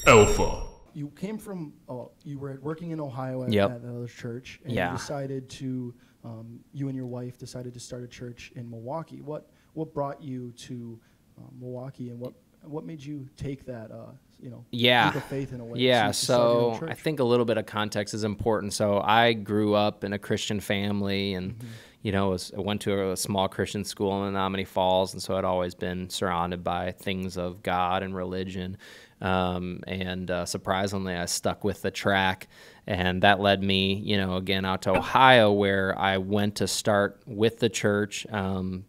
Alpha. You came from, you were working in Ohio at another church, and you decided to, you and your wife decided to start a church in Milwaukee. What brought you to Milwaukee, and what made you take that, leap of faith in a way? Yeah, to start your own so church? I think a little bit of context is important. So I grew up in a Christian family, and I went to a small Christian school in Menominee Falls, and so I'd always been surrounded by things of God and religion. And surprisingly, I stuck with the track, and that led me, again, out to Ohio, where I went to start with the church,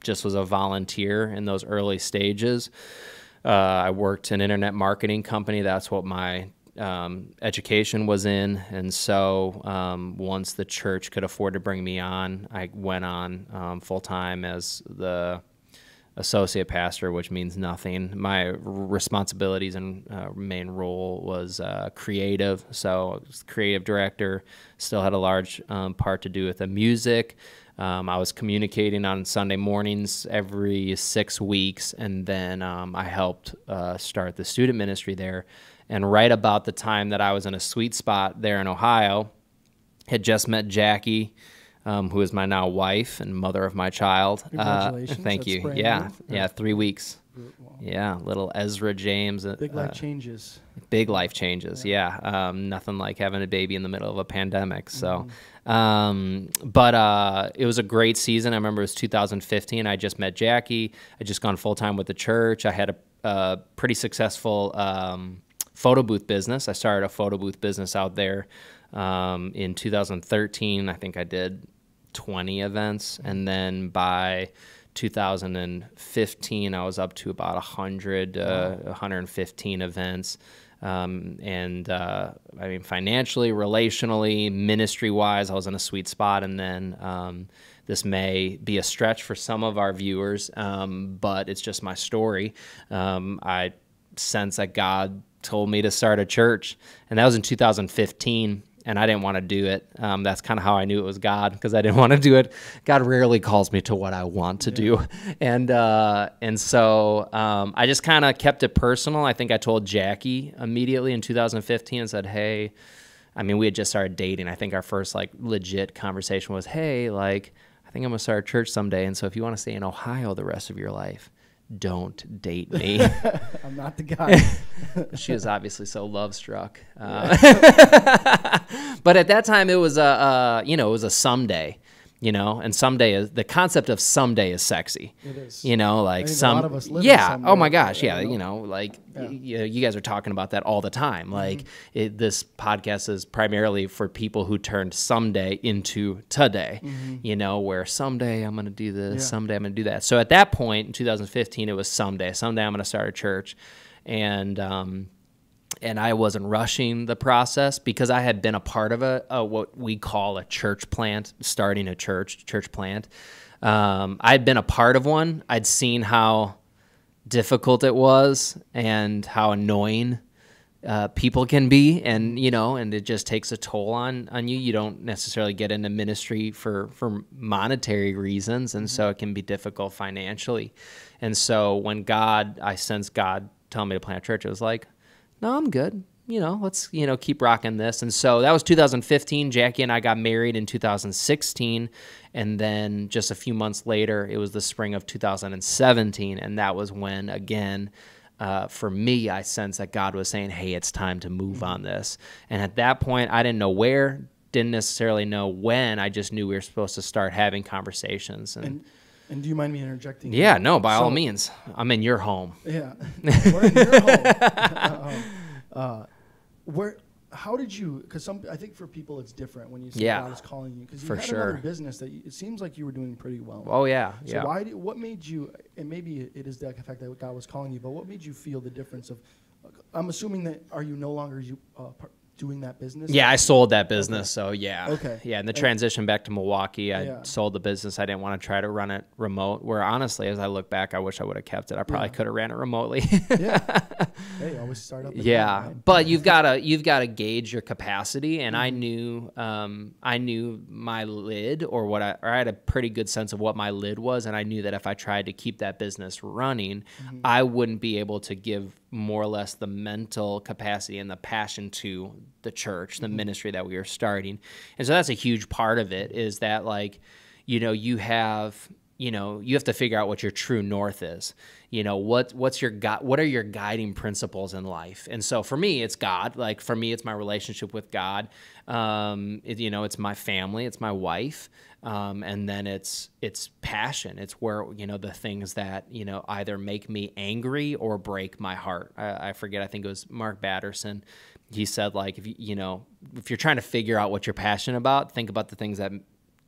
just was a volunteer in those early stages. I worked in an internet marketing company. That's what my education was in. And so once the church could afford to bring me on, I went on full-time as the associate pastor, which means nothing. My responsibilities and main role was creative. So I was creative director, still had a large part to do with the music. I was communicating on Sunday mornings every 6 weeks, and then I helped start the student ministry there. And right about the time that I was in a sweet spot there in Ohio, had just met Jackie, who is my now wife and mother of my child. Congratulations. Thank That's you. brand new. Yeah, 3 weeks. Wow. Yeah, little Ezra James. Big life changes. Big life changes, yeah. Nothing like having a baby in the middle of a pandemic. So, but it was a great season. I remember it was 2015. I just met Jackie. I just gone full-time with the church. I had a pretty successful photo booth business. I started a photo booth business out there in 2013. I think I did 20 events, and then by 2015, I was up to about 115 events. I mean, financially, relationally, ministry-wise, I was in a sweet spot. And then this may be a stretch for some of our viewers, but it's just my story. I sense that God told me to start a church, and that was in 2015. And I didn't want to do it. That's kind of how I knew it was God, because I didn't want to do it. God rarely calls me to what I want to do. And so I just kind of kept it personal. I think I told Jackie immediately in 2015 and said, hey, I mean, we had just started dating. I think our first legit conversation was, hey, I think I'm going to start a church someday. And so if you want to stay in Ohio the rest of your life, don't date me. I'm not the guy. She was obviously so love struck. But at that time, it was it was a someday, and someday is the concept of someday is sexy. It is. A lot of us live in yeah. someday. Oh my gosh. Yeah. You guys are talking about that all the time. This podcast is primarily for people who turned someday into today, where someday I'm going to do this, someday I'm going to do that. So at that point in 2015, it was someday. Someday I'm going to start a church. And I wasn't rushing the process because I had been a part of what we call a church plant, starting a church plant. I'd been a part of one. I'd seen how difficult it was and how annoying people can be, and it just takes a toll on you. You don't necessarily get into ministry for monetary reasons, and so it can be difficult financially. And so when I sensed God telling me to plant a church, it was like, no, I'm good. Let's, keep rocking this. And so that was 2015. Jackie and I got married in 2016. And then just a few months later, it was the spring of 2017. And that was when, again, for me, I sensed that God was saying, hey, it's time to move on this. And at that point, I didn't know where, didn't necessarily know when. I just knew we were supposed to start having conversations. And do you mind me interjecting? Yeah, no, by all means. I'm in your home. Yeah, we're in your home. How did you? Because I think for people it's different when you say God is calling you. Because you had another business that it seems like you were doing pretty well. Oh yeah. So what made you? And maybe it is the fact that God was calling you, but what made you feel the difference of? I'm assuming that are you no longer doing that business? Yeah, I sold that business, so yeah. Okay. Yeah, and the transition back to Milwaukee, I sold the business. I didn't want to try to run it remote, where honestly, as I look back, I wish I would have kept it. I probably could have ran it remotely. Hey, always start up again, right? But you've got to gauge your capacity, and I knew my lid, or I had a pretty good sense of what my lid was, and I knew that if I tried to keep that business running, I wouldn't be able to give more or less the mental capacity and the passion to the church, the ministry that we are starting. And so that's a huge part of it, is that, like, you have to figure out what your true north is. What are your guiding principles in life? And so for me, it's God. Like, for me, it's my relationship with God. It's my family, it's my wife. And then it's passion. It's where, the things that, either make me angry or break my heart. I forget, I think it was Mark Batterson. He said, like, if you're trying to figure out what you're passionate about, think about the things that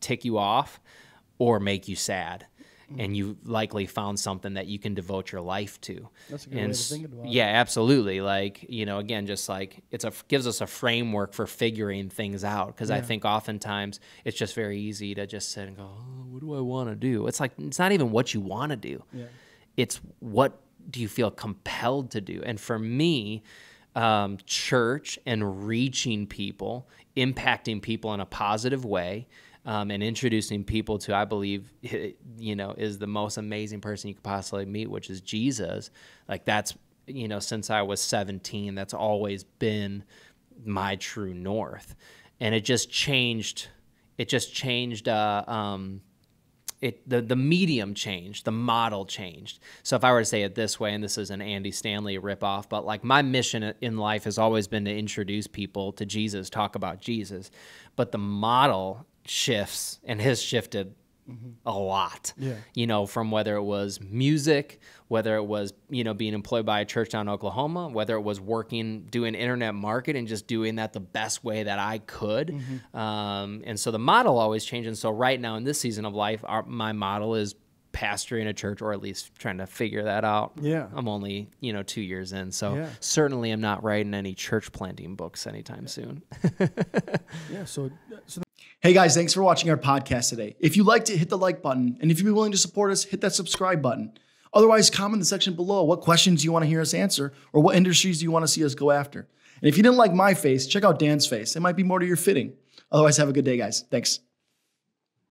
tick you off or make you sad. And you likely found something that you can devote your life to. That's a good way to think about it. Yeah, absolutely. Like, again, just like gives us a framework for figuring things out. Because I think oftentimes it's just very easy to just sit and go, oh, what do I want to do? It's like, it's not even what you want to do. Yeah. It's what do you feel compelled to do? And for me, church and reaching people, impacting people in a positive way, and introducing people to, I believe, is the most amazing person you could possibly meet, which is Jesus. Like, that's, since I was 17, that's always been my true north. And it just changed. The medium changed, the model changed. So if I were to say it this way, and this is an Andy Stanley ripoff, but like, my mission in life has always been to introduce people to Jesus, talk about Jesus. But the model shifts, and has shifted a lot, from whether it was music, whether it was, being employed by a church down in Oklahoma, whether it was doing internet marketing, just doing that the best way that I could. And so the model always changed. And so right now in this season of life, my model is pastoring a church, or at least trying to figure that out. Yeah. I'm only, 2 years in. So certainly I'm not writing any church planting books anytime soon. Hey guys, thanks for watching our podcast today. If you liked it, hit the like button. And if you'd be willing to support us, hit that subscribe button. Otherwise, comment in the section below what questions you want to hear us answer, or what industries do you want to see us go after. And if you didn't like my face, check out Dan's face. It might be more to your fitting. Otherwise, have a good day, guys. Thanks.